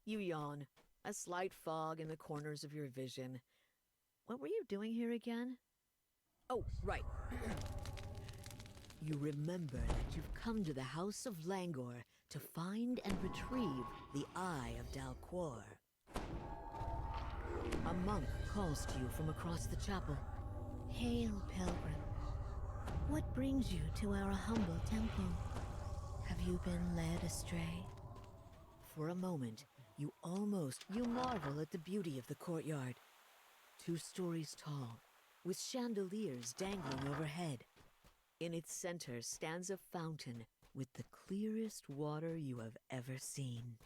You yawn, a slight fog in the corners of your vision. What were you doing here again? Oh, right. You remember that you've come to the House of Langor to find and retrieve the Eye of Dalquor. A monk calls to you from across the chapel. Hail, pilgrim. What brings you to our humble temple? Have you been led astray? For a moment, you marvel at the beauty of the courtyard. 2 stories tall, with chandeliers dangling overhead. In its center stands a fountain with the clearest water you have ever seen.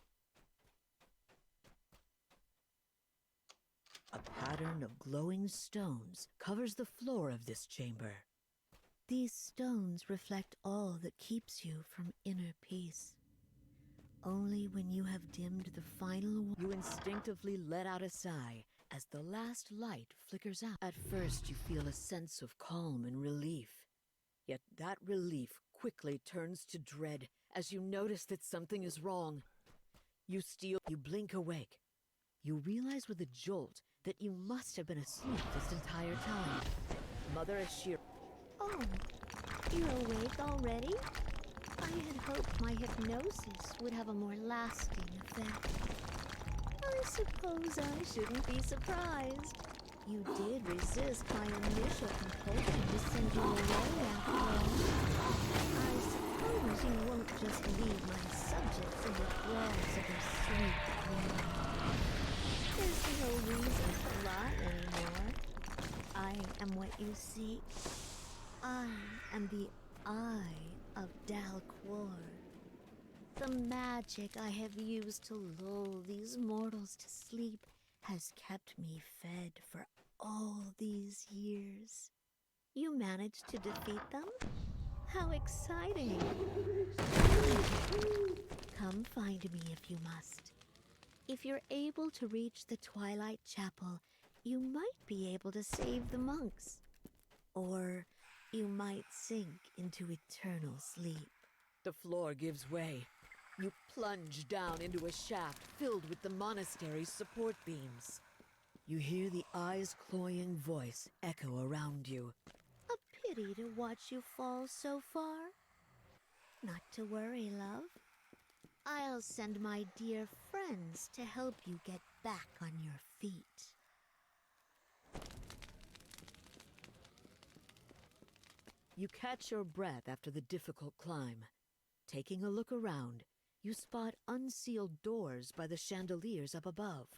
A pattern of glowing stones covers the floor of this chamber. These stones reflect all that keeps you from inner peace. Only when you have dimmed the final You instinctively let out a sigh as the last light flickers out. At first, you feel a sense of calm and relief. Yet that relief quickly turns to dread as you notice that something is wrong. You blink awake. You realize with a jolt that you must have been asleep this entire time. Mother Ashir. Oh, you're awake already? I had hoped my hypnosis would have a more lasting effect. I suppose I shouldn't be surprised. You did resist my initial compulsion to send you away after all. I suppose you won't just leave my subjects in the thralls of your sweet queen. There's no reason to lie anymore. I am what you seek. I am the Eye of Dalquor. The magic I have used to lull these mortals to sleep has kept me fed for all these years. You managed to defeat them? How exciting! Come find me if you must. If you're able to reach the Twilight Chapel, you might be able to save the monks. Or you might sink into eternal sleep. The floor gives way. You plunge down into a shaft filled with the monastery's support beams. You hear the eye's cloying voice echo around you. A pity to watch you fall so far. Not to worry, love. I'll send my dear friends to help you get back on your feet. You catch your breath after the difficult climb. Taking a look around, you spot unsealed doors by the chandeliers up above.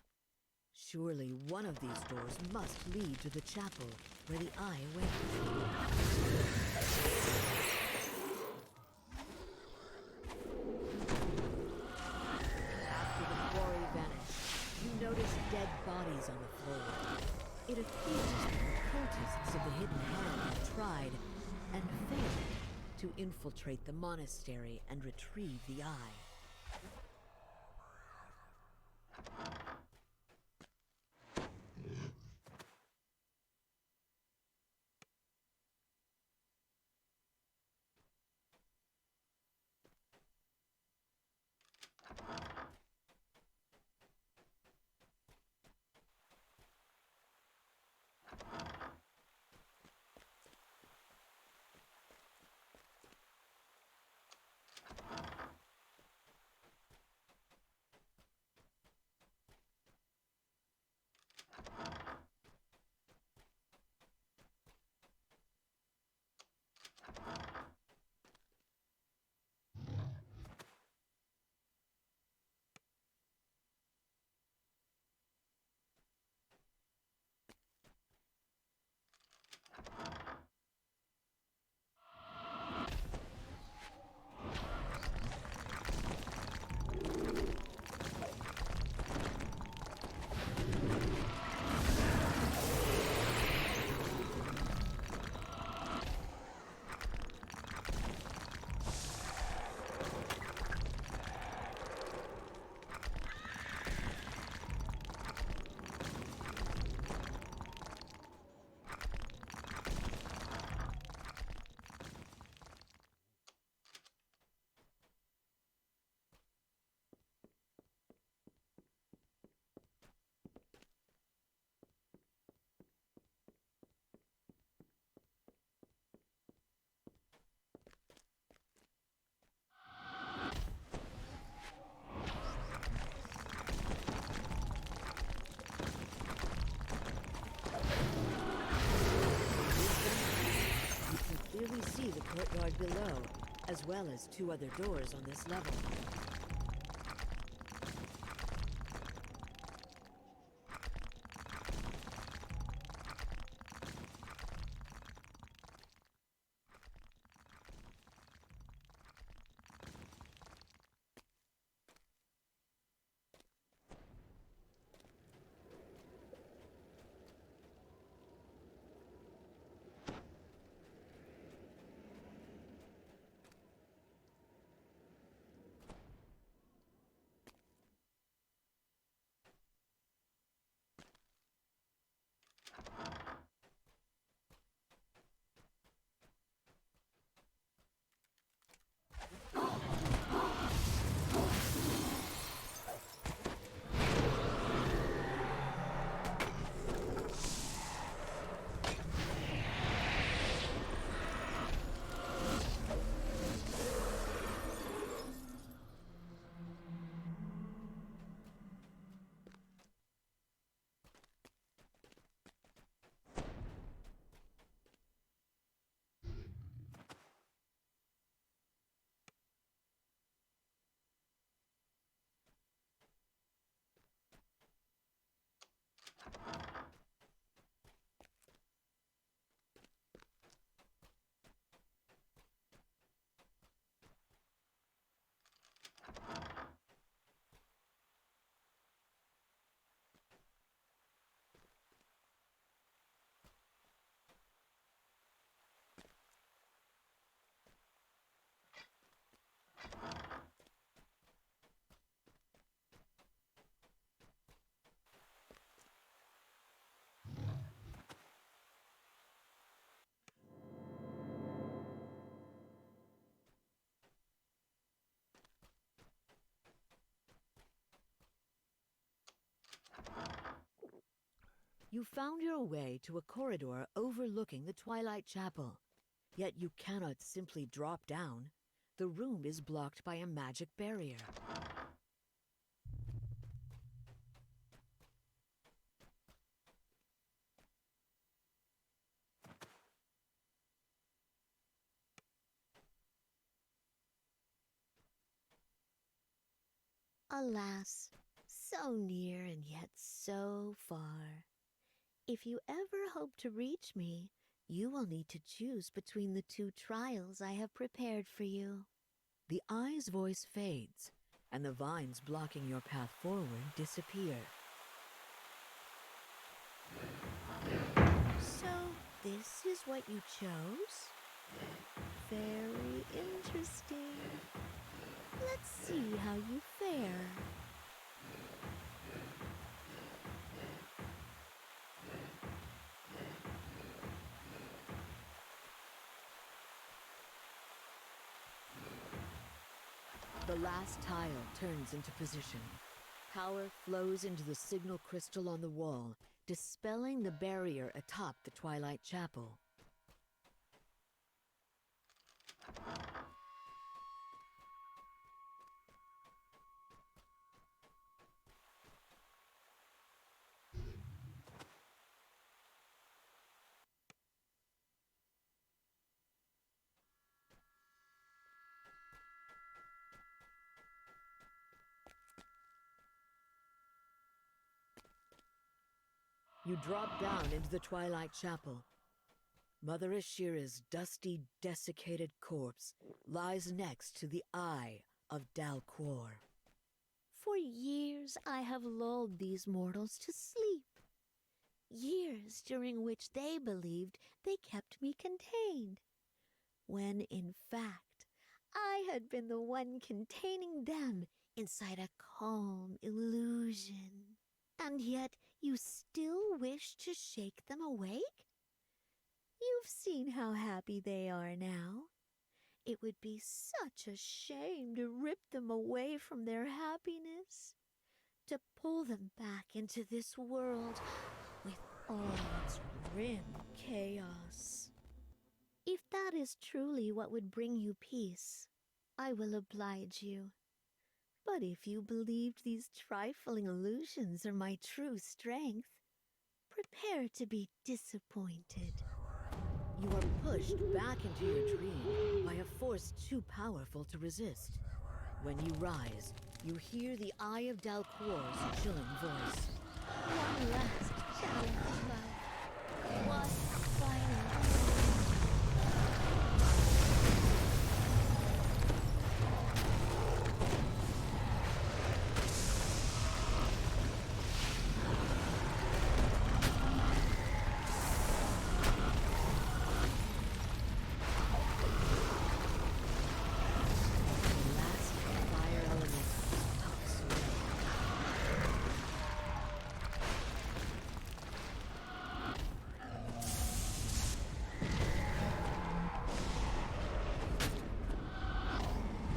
Surely one of these doors must lead to the chapel where the eye awaits. After the quarry vanished, you notice dead bodies on the floor. It appears that the cultists of the Hidden Hand have tried and failed to infiltrate the monastery and retrieve the eye. well as 2 other doors on this level. You found your way to a corridor overlooking the Twilight Chapel. Yet you cannot simply drop down. The room is blocked by a magic barrier. Alas, so near and yet so far. If you ever hope to reach me, you will need to choose between the 2 trials I have prepared for you. The eye's voice fades, and the vines blocking your path forward disappear. So, this is what you chose? Very interesting. Let's see how you fare. The last tile turns into position. Power flows into the signal crystal on the wall, dispelling the barrier atop the Twilight Chapel. You drop down into the Twilight Chapel. Mother Ashira's dusty, desiccated corpse lies next to the Eye of Dalquor. For years I have lulled these mortals to sleep. Years during which they believed they kept me contained, when in fact I had been the one containing them inside a calm illusion. And yet you still wish to shake them awake? You've seen how happy they are now. It would be such a shame to rip them away from their happiness, to pull them back into this world with all its grim chaos. If that is truly what would bring you peace, I will oblige you. But if you believed these trifling illusions are my true strength, prepare to be disappointed. You are pushed back into your dream by a force too powerful to resist. When you rise, you hear the Eye of Dalquor's chilling voice. One last challenge of love. One final. The last fire element puffs away.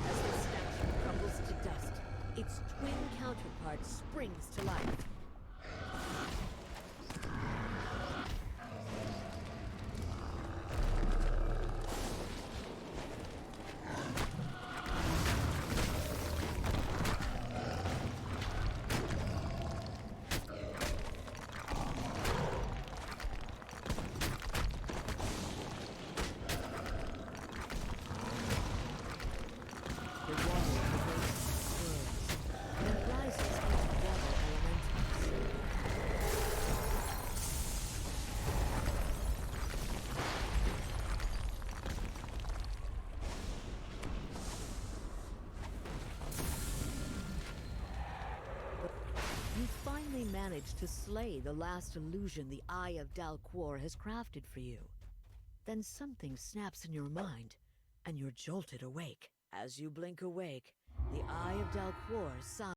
As the statue crumbles to dust, its twin counterpart springs to life. The water in the basin swirls and rises into water elementals. You finally manage to slay the last illusion the Eye of Dalquor has crafted for you. Then something snaps in your mind, and you're jolted awake. As you blink awake, the Eye of Dalquor sighs.